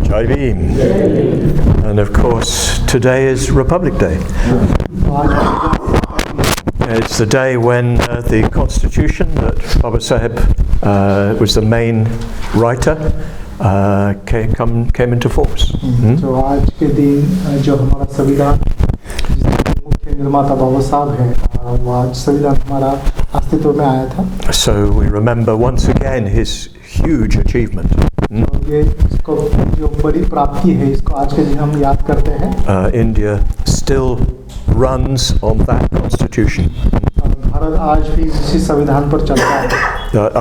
Jai Bhim. And of course, today is Republic Day. It's the day when the Constitution that Baba Saheb was the main writer came into force. तो आज के दिन जो हमारा संविधान जिसके मुख्य निर्माता बाबा साहब है वो आज संविधान हमारा अस्तित्व में आया था. So we remember once again his huge achievement. ये इसको जो बड़ी प्राप्ति है इसको आज के दिन हम याद करते हैं. India still runs on that constitution. Bharat आज भी इसी संविधान पर चलता है.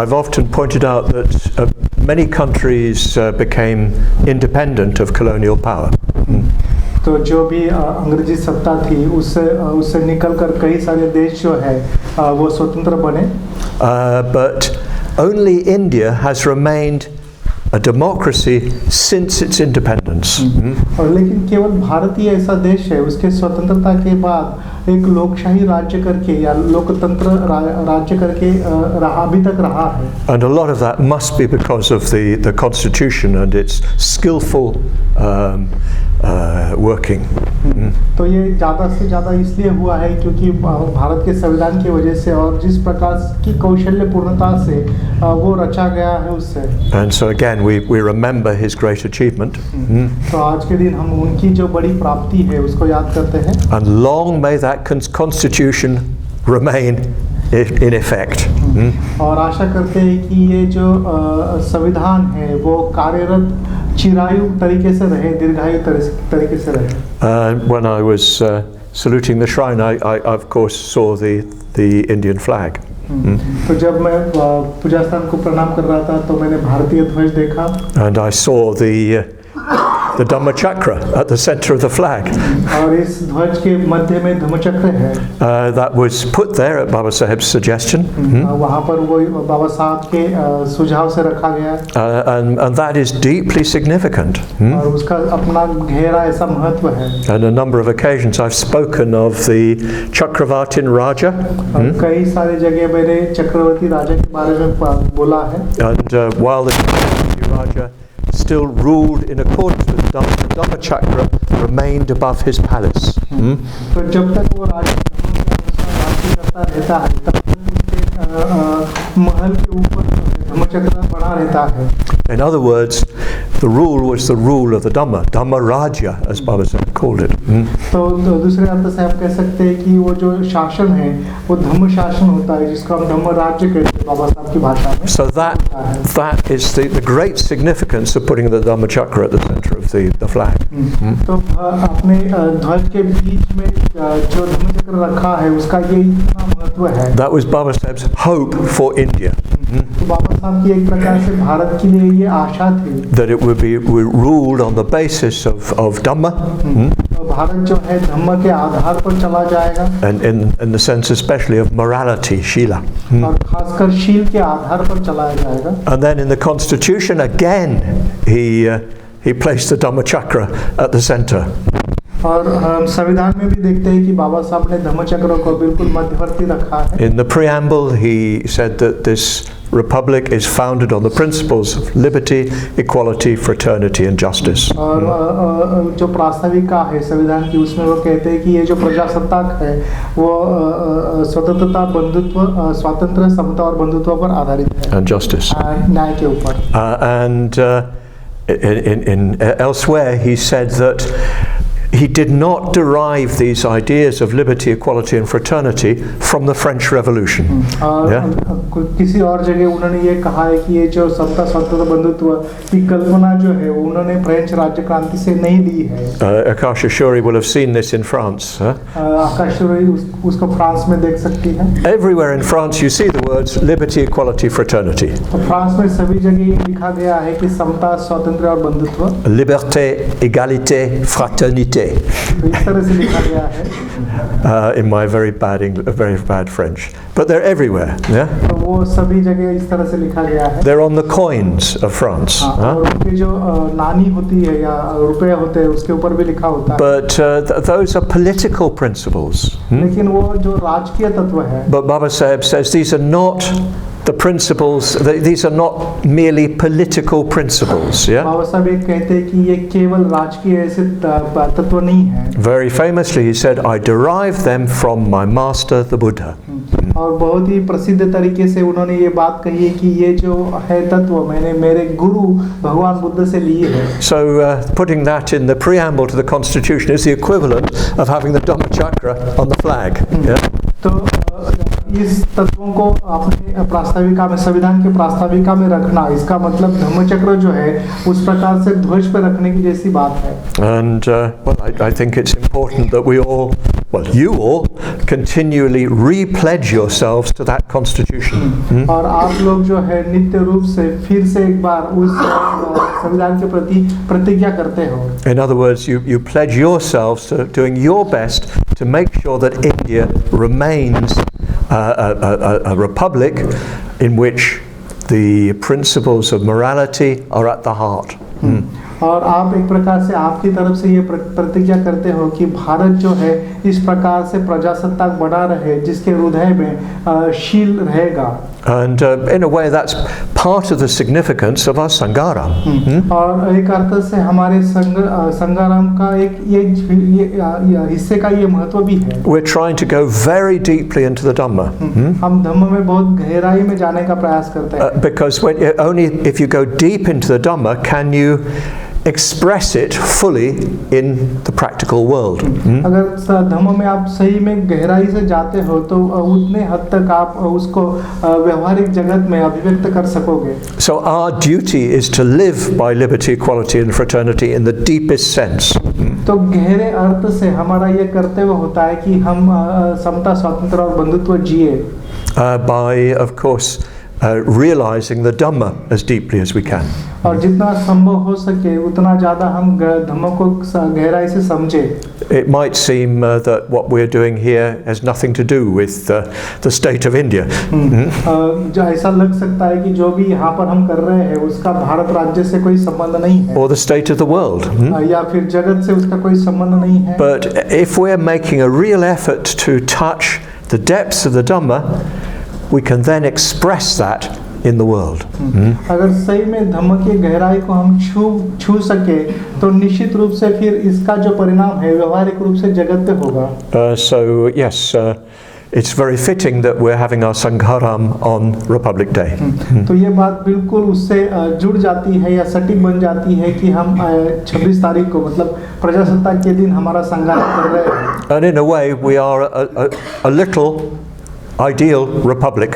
I've often pointed out that many countries became independent of colonial power. तो जो भी अंग्रेजी सत्ता थी उससे निकलकर कई सारे देश जो है वो स्वतंत्र बने. But only India has remained a democracy since its independence. और लेकिन केवल भारत ही ऐसा देश है उसके स्वतंत्रता के बाद एक लोकशाही राज्य करके या लोकतंत्र राज्य करके अभी तक रहा है. And a lot of that must be because of the constitution and its skillful working. तो ये ज़्यादा से ज़्यादा इसलिए हुआ है क्योंकि भारत के संविधान की वजह से और जिस प्रकार की कौशल्यपूर्णता से वो रचा गया है उससे. And so again we remember his great achievement. तो आज के दिन हम उनकी जो बड़ी प्राप्ति है उसको याद करते हैं. And long may that constitution remain in effect. और आशा करते हैं कि ये जो संविधान है वो कार्यरत चिरायु तरीके से रहे, दीर्घायु तरीके से रहे. When I was saluting the shrine, I of course saw the Indian flag. तो जब मैं पूजा स्थान को प्रणाम कर रहा था तो मैंने भारतीय ध्वज देखा. And I saw the Dhamma Chakra at the center of the flag. और इस ध्वज के मध्य में धम्म चक्र है. That was put there at Baba Saheb's suggestion. वहाँ पर वो बाबा साहब के सुझाव से रखा गया. And that is deeply significant. और उसका अपना गहरा ऐसा महत्व है. On a number of occasions I've spoken of the Chakravartin Raja. कई सारे जगह मैंने चक्रवर्ती राजा के बारे में बोला है. And while the Chakravarti Raja still ruled in accordance with the Dhamma Chakra remained above his palace. तो जब तक वो राज्य करता रहता है तब तक महल के ऊपर धम्म चक्र बना रहता है. In other words, the rule was the rule of the Dhamma Raja, as Baba Saheb called it. तो दूसरे अर्थ से आप कह सकते हैं कि वो जो शासन है वो धम्म शासन होता है जिसको हम धम्म राज्य कहते हैं बाबा साहब की भाषा में. So that is the great significance of putting the Dhamma Chakra at the center of the flag. तो अपने ध्वज के बीच में जो धम्म चक्र रखा है उसका ये इतना महत्व है. That was Baba Saheb's hope for India. तो बाबा साहब की एक प्रकार से भारत के लिए ये आशा थी. That it would be ruled on the basis of Dhamma. Bharat जो है धम्म के आधार पर चला जाएगा. And in the sense especially of morality, Shila. और खासकर शील के आधार पर चलाया जाएगा. And then in the constitution again he placed the Dhamma Chakra at the center. और हम संविधान में भी देखते हैं कि बाबा साहब ने धम्म चक्र को बिल्कुल मध्यवर्ती रखा है. In the preamble he said that this republic is founded on the principles of liberty, equality, fraternity and justice. और जो प्रास्ताविका है संविधान की उसमें वो कहते हैं कि ये जो प्रजासत्ताक है वो स्वतंत्रता, बंधुत्व, स्वातंत्र्य, समता और बंधुत्व पर आधारित है. And justice. न्याय के ऊपर. And in elsewhere he said that he did not derive these ideas of liberty, equality and fraternity from the French Revolution. किसी और जगह उन्होंने ये कहा है कि ये जो समता, स्वातंत्र, बंधुत्व की कल्पना जो है उन्होंने फ्रेंच राज्य क्रांति से नहीं ली है. Akasha Shuri will have seen this in France. आकाश शौरी उसको फ्रांस में देख सकती है. Everywhere in France you see the words liberty, equality, fraternity. तो फ्रांस में सभी जगह ये लिखा गया है कि समता, स्वातंत्र्य और बंधुत्व. Liberté, égalité, fraternité. इस तरह से लिखा गया है. In my very bad French, but they're everywhere. Yeah. तो वो सभी जगह इस तरह से लिखा गया है. They're on the coins of France. और उनकी जो नानी होती है या रुपए होते हैं उसके ऊपर भी लिखा होता है. But those are political principles. लेकिन वो जो राजकीय तत्व है. But Baba Saheb says these are not the principles, these are not merely political principles. Yeah. बाबा साहब ये कहते हैं कि ये केवल राजकीय ऐसे तत्व नहीं है. Very famously, he said, "I derive them from my master, the Buddha." और बहुत ही प्रसिद्ध तरीके से उन्होंने ये बात कही है कि ये जो है तत्व मैंने मेरे गुरु भगवान बुद्ध से लिए है. So putting that in the preamble to the Constitution is the equivalent of having the Dhammachakra on the flag. Yeah? तो इस तत्वों को अपने प्रास्ताविका में, संविधान के प्रास्ताविका में रखना, इसका मतलब धम्मचक्र जो है उस प्रकार से ध्वज पर रखने की जैसी बात है. And well, I think it's important that we all, well, you all, continually re-pledge yourselves to that Constitution. और आप लोग जो है नित्य रूप से फिर से एक बार उस संविधान के प्रति प्रतिज्ञा करते हो. In other words, you pledge yourselves to doing your best to make sure that India remains a republic in which the principles of morality are at the heart. और आप एक प्रकार से आपकी तरफ से ये प्रतिज्ञा करते हो कि भारत जो है इस प्रकार से प्रजासत्ताक बना रहे जिसके हृदय में शील रहेगा. And in a way that's part of the significance of our Sangharam. और एक अर्थ से हमारे संघाराम का एक ये हिस्से का ये महत्व भी है. We're trying to go very deeply into the Dhamma. हम धम्म में बहुत गहराई में जाने का प्रयास करते हैं. Because only if you go deep into the Dhamma can you express it fully in the practical world. अगर धम्म में आप सही में गहराई से जाते हो तो उतने हद तक आप उसको व्यवहारिक जगत में अभिव्यक्त कर सकोगे. So our duty is to live by liberty, equality and fraternity in the deepest sense. तो गहरे अर्थ से हमारा ये कर्तव्य होता है कि हम समता, स्वातंत्र और बंधुत्व जिए. By of course realizing the Dhamma as deeply as we can. और जितना संभव हो सके उतना ज़्यादा हम धम्म को गहराई से समझे. It might seem that what we're doing here has nothing to do with the state of India. जो ऐसा लग सकता है कि जो भी यहाँ पर हम कर रहे हैं उसका भारत राज्य से कोई संबंध नहीं है. Or the state of the world. या फिर जगत से उसका कोई संबंध नहीं है. But if we're making a real effort to touch the depths of the Dhamma, we can then express that in the world. अगर सही में धम्म की गहराई को हम छू सके तो निश्चित रूप से फिर इसका जो परिणाम है व्यवहारिक रूप से जगत पे होगा. So yes, it's very fitting that we're having our Sangharam on Republic Day. तो ये बात बिल्कुल उससे जुड़ जाती है या सटीक बन जाती है कि हम 26 तारीख को मतलब प्रजासत्ताक के दिन हमारा संघाराम कर रहे हैं. And in a way we are a little ideal republic.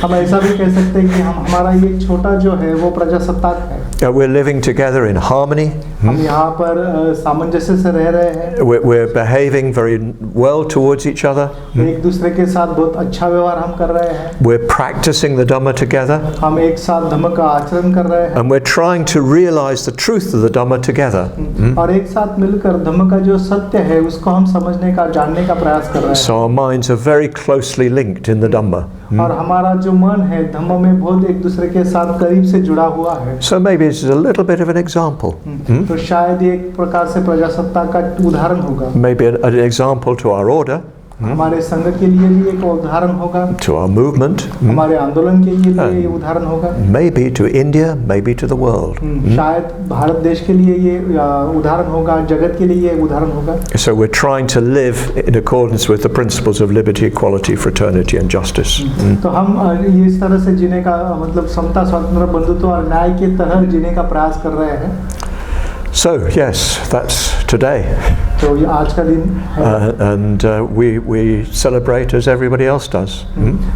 हम ऐसा भी कह सकते हैं कि हमारा ये छोटा जो है वो प्रजासत्ताक है. We're living together in harmony. हम यहाँ पर सामंजस्य से रह रहे हैं. We're behaving very well towards each other. एक दूसरे के साथ बहुत अच्छा व्यवहार हम कर रहे हैं. We're practicing the Dhamma together. हम एक साथ धम्म का आचरण कर रहे हैं. And we're trying to realize the truth of the Dhamma together. और एक साथ मिलकर धम्म का जो सत्य है उसको हम समझने का, जानने का प्रयास कर रहे हैं. So our minds are very closely linked in the Dhamma. और हमारा जो मन है धम्म में बहुत एक दूसरे के साथ करीब से जुड़ा हुआ है. So maybe this is a little bit of an example. तो शायद ये एक प्रकार से प्रजासत्ताक का उदाहरण होगा. Maybe an example to our order. हमारे संघ के लिए भी एक उदाहरण होगा. To our movement. हमारे आंदोलन के लिए ये उदाहरण होगा. Maybe to India, maybe to the world. शायद भारत देश के लिए ये उदाहरण होगा, जगत के लिए ये उदाहरण होगा. So we're trying to live in accordance with the principles of liberty, equality, fraternity and justice. तो हम इस तरह से जीने का मतलब समता, स्वातंत्र, बंधुत्व और न्याय के तरह जीने का प्रयास कर रहे हैं. So yes, that's today. तो ये आज का दिन है. And we celebrate as everybody else does.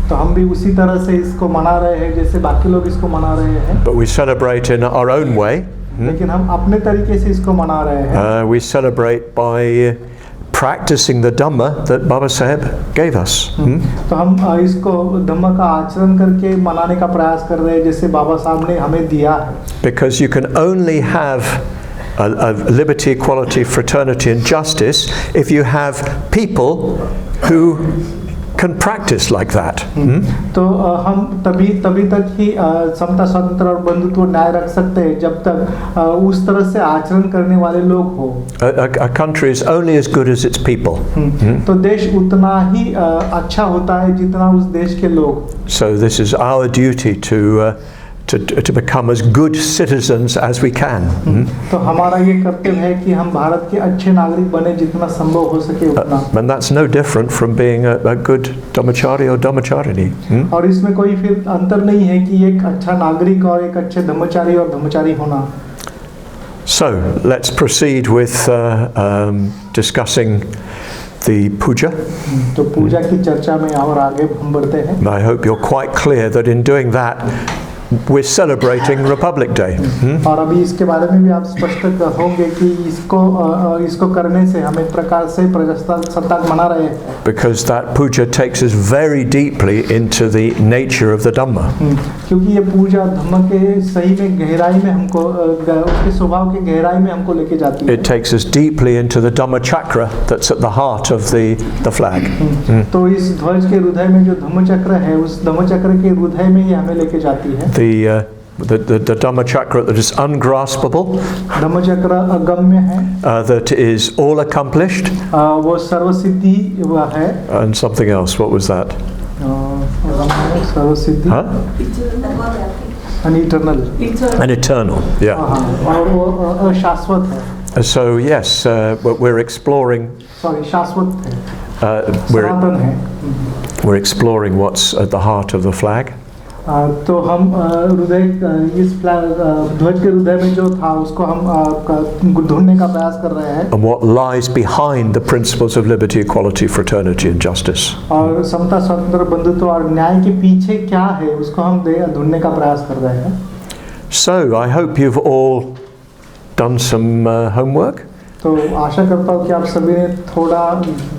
तो हम भी उसी तरह से इसको मना रहे हैं जैसे बाकी लोग इसको मना रहे हैं. But we celebrate in our own way. लेकिन हम अपने तरीके से इसको मना रहे हैं. We celebrate by practicing the Dhamma that Baba Saheb gave us. तो हम इसको धम्म का आचरण करके मनाने का प्रयास कर रहे हैं जैसे बाबा साहब ने हमें दिया है. Because you can only have liberty, equality, fraternity and justice if you have people who can practice like that. तो हम तभी तक ही समता स्वतंत्र और बंधुत्व न्याय रख सकते हैं जब तक उस तरह से आचरण करने वाले लोग हो. A country is only as good as its people. तो देश उतना ही अच्छा होता है जितना उस देश के लोग. So this is our duty to become as good citizens as we can. तो हमारा ये कर्तव्य है कि हम भारत के अच्छे नागरिक बने जितना संभव हो सके उतना. And that's no different from being a good Dhammachari or Dhammacharini. और इसमें कोई फिर अंतर नहीं है कि एक अच्छा नागरिक और एक अच्छे धर्मचारी और धर्मचारी होना. So let's proceed with discussing the puja. तो पूजा की चर्चा में और आगे हम बढ़ते हैं. I hope you're quite clear that in doing that we're celebrating Republic Day. और अभी इसके बारे में भी आप स्पष्ट होंगे कि इसको करने से हम एक प्रकार से प्रजासत्ताक मना रहे हैं. Because that puja takes us very deeply into the nature of the Dhamma. क्योंकि ये पूजा धम्म के सही में गहराई में हमको उसके स्वभाव के गहराई में हमको लेके जाती है. It takes us deeply into the Dhamma chakra that's at the heart of the flag. तो इस ध्वज के हृदय में जो धम्म चक्र है उस धम्म चक्र के हृदय में ये हमें लेके जाती है. The Dhamma chakra that is ungraspable, धम्म चक्र अगम्य है, that is all accomplished, वो सर्वसिद्धि है. and something else. What was that? सर्वसिद्धि. And eternal. And eternal. Yeah. और वो अशाश्वत है. So yes, we're exploring. Sorry, शाश्वत है. We're सनातन है. we're exploring what's at the heart of the flag. तो हम हृदय इस ध्वज के हृदय में जो था उसको हम ढूंढने का प्रयास कर रहे हैं. And what lies behind the principles of liberty, equality, fraternity, and justice. और समता स्वतंत्र बंधुत्व और न्याय के पीछे क्या है उसको हम ढूंढने का प्रयास कर रहे हैं. So I hope you've all done some homework. तो आशा करता हूँ कि आप सभी ने थोड़ा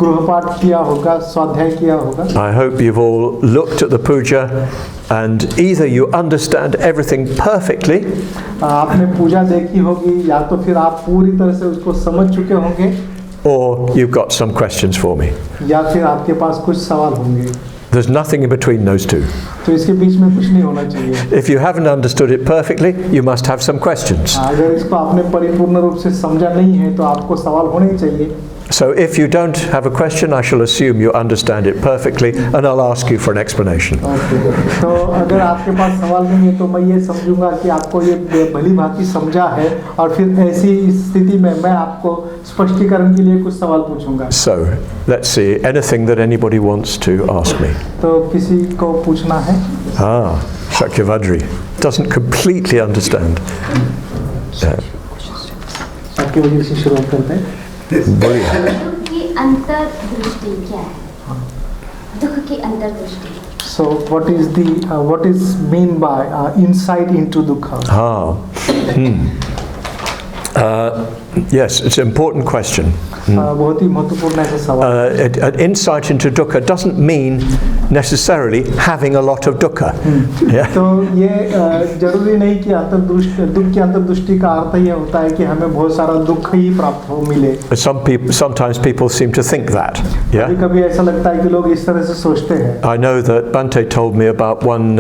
गृहपाठ किया होगा, स्वाध्याय किया होगा. I hope you've all looked at the puja and either you understand everything perfectly, आपने पूजा देखी होगी या तो फिर आप पूरी तरह से उसको समझ चुके होंगे, or you've got some questions for me. या फिर आपके पास कुछ सवाल होंगे. There's nothing in between those two. तो इसके बीच में कुछ नहीं होना चाहिए. If you haven't understood it perfectly, you must have some questions. अगर इसको आपने परिपूर्ण रूप से समझा नहीं है तो आपको सवाल होने ही चाहिए. So if you don't have a question, I shall assume you understand it perfectly and I'll ask you for an explanation. तो अगर आपके पास सवाल नहीं है तो मैं ये समझूंगा कि आपको ये भली भांति समझा है और फिर ऐसी स्थिति में मैं आपको स्पष्टीकरण के लिए कुछ सवाल पूछूंगा. So let's see, anything that anybody wants to ask me. तो किसी को पूछना है? Shakyavadri doesn't completely understand. शाक्यवदरी से शुरुआत करते हैं. दुख की अंतर्दृष्टि क्या है? दुख की अंतर्दृष्टि. So what is mean by insight into dukkha? Yes, it's an important question. बहुत ही महत्वपूर्ण है सवाल. An insight into dukkha doesn't mean necessarily having a lot of dukkha. तो ये जरूरी नहीं कि दुख की अंतर्दृष्टि का अर्थ ये होता है कि हमें बहुत सारा दुख ही प्राप्त हो मिले. Sometimes people seem to think that. Yeah. कभी ऐसा लगता है कि लोग इस तरह से सोचते हैं. I know that Bante told me about one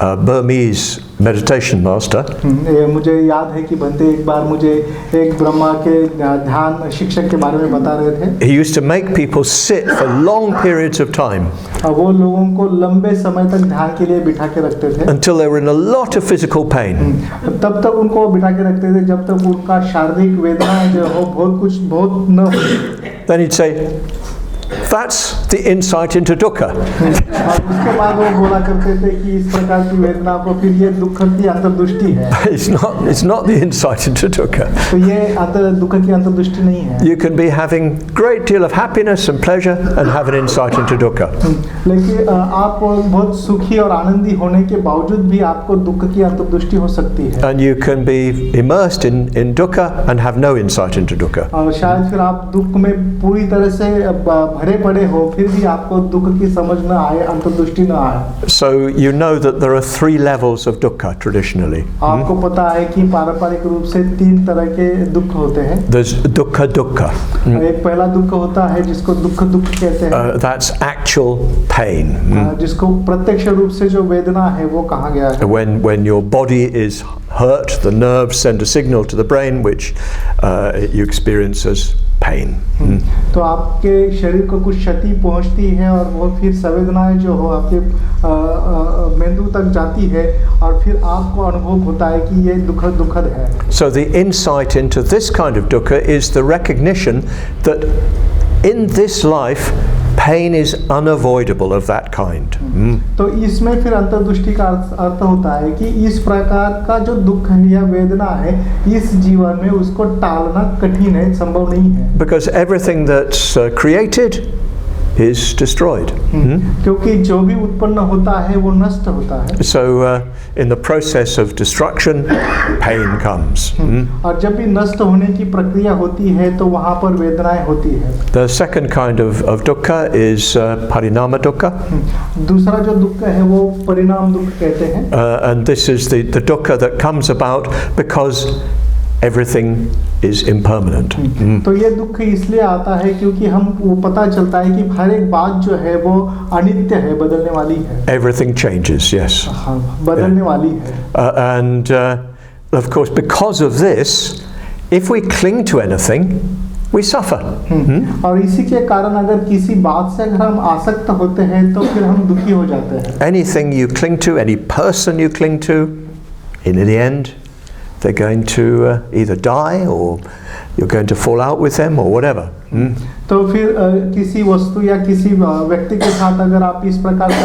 Burmese meditation master. मुझे याद है कि बंते एक बार मुझे एक ब्रह्मा के ध्यान शिक्षक के बारे में बता रहे थे. He used to make people sit for long periods of time. वो लोगों को लंबे समय तक ध्यान के लिए बिठा के रखते थे. Until they were in a lot of physical pain. तब तक उनको बिठा के रखते थे जब तक उनका शारीरिक वेदना जो हो बहुत न हो. Then he'd say, that's the insight into dukkha. उसके बाद वो बोला करते थे कि इस प्रकार की वेदना को फिर ये दुख की अंतर्दृष्टि है. It's not the insight into dukkha. तो ये दुख की अंतर्दृष्टि नहीं है. You can be having great deal of happiness and pleasure and have an insight into dukkha. लेकिन आप बहुत सुखी और आनंदी होने के बावजूद भी आपको दुख की अंतर्दृष्टि हो सकती है. And you can be immersed in dukkha and have no insight into dukkha. और शायद फिर आप दुख में पूरी तरह से भरे पड़े हो फिर भी आपको दुख की समझ न आए, अंतर्दृष्टि न आए। So you know that there are 3 levels of dukkha traditionally. आपको पता है कि पारंपरिक रूप से 3 तरह के दुख होते हैं। There's dukkha dukkha. एक पहला दुख होता है जिसको दुख कहते हैं। That's actual pain. जिसको प्रत्यक्ष रूप से जो वेदना है वो कहा गया है। When your body is hurt, the nerves send a signal to the brain which you experience as pain. तो आपके शरीर को कुछ क्षति पहुंचती है और वो फिर संवेदनाएं जो हो आपके मेंदु तक जाती है और फिर आपको अनुभव होता है कि ये दुखद है। So the insight into this kind of dukkha is the recognition that in this life pain is unavoidable of that kind. तो इसमें फिर अंतर्दृष्टि का अर्थ होता है कि इस प्रकार का जो दुख या वेदना है इस जीवन में उसको टालना कठिन है, संभव नहीं है। Because everything that's created is destroyed. क्योंकि जो भी उत्पन्न होता है वो नष्ट होता है। So in the process of destruction, pain comes. और जब भी नष्ट होने की प्रक्रिया होती है तो वहाँ पर वेदनाएं होती है। The second kind of dukkha is parinama dukkha. दूसरा जो दुख है वो परिणाम दुख कहते हैं। And this is the dukkha that comes about because everything is impermanent. तो ये दुख इसलिए आता है क्योंकि हम वो पता चलता है कि हर एक बात जो है वो अनित्य है, बदलने वाली है। Everything changes, yes. हाँ, बदलने वाली है। And of course, because of this, if we cling to anything, we suffer. और इसी के कारण अगर किसी बात से अगर हम आसक्त होते हैं तो फिर हम दुखी हो जाते हैं। Anything you cling to, any person you cling to, in the end, they're going to either die or you're going to fall out with them or whatever. तो फिर किसी वस्तु या किसी व्यक्ति के साथ अगर आप इस प्रकार से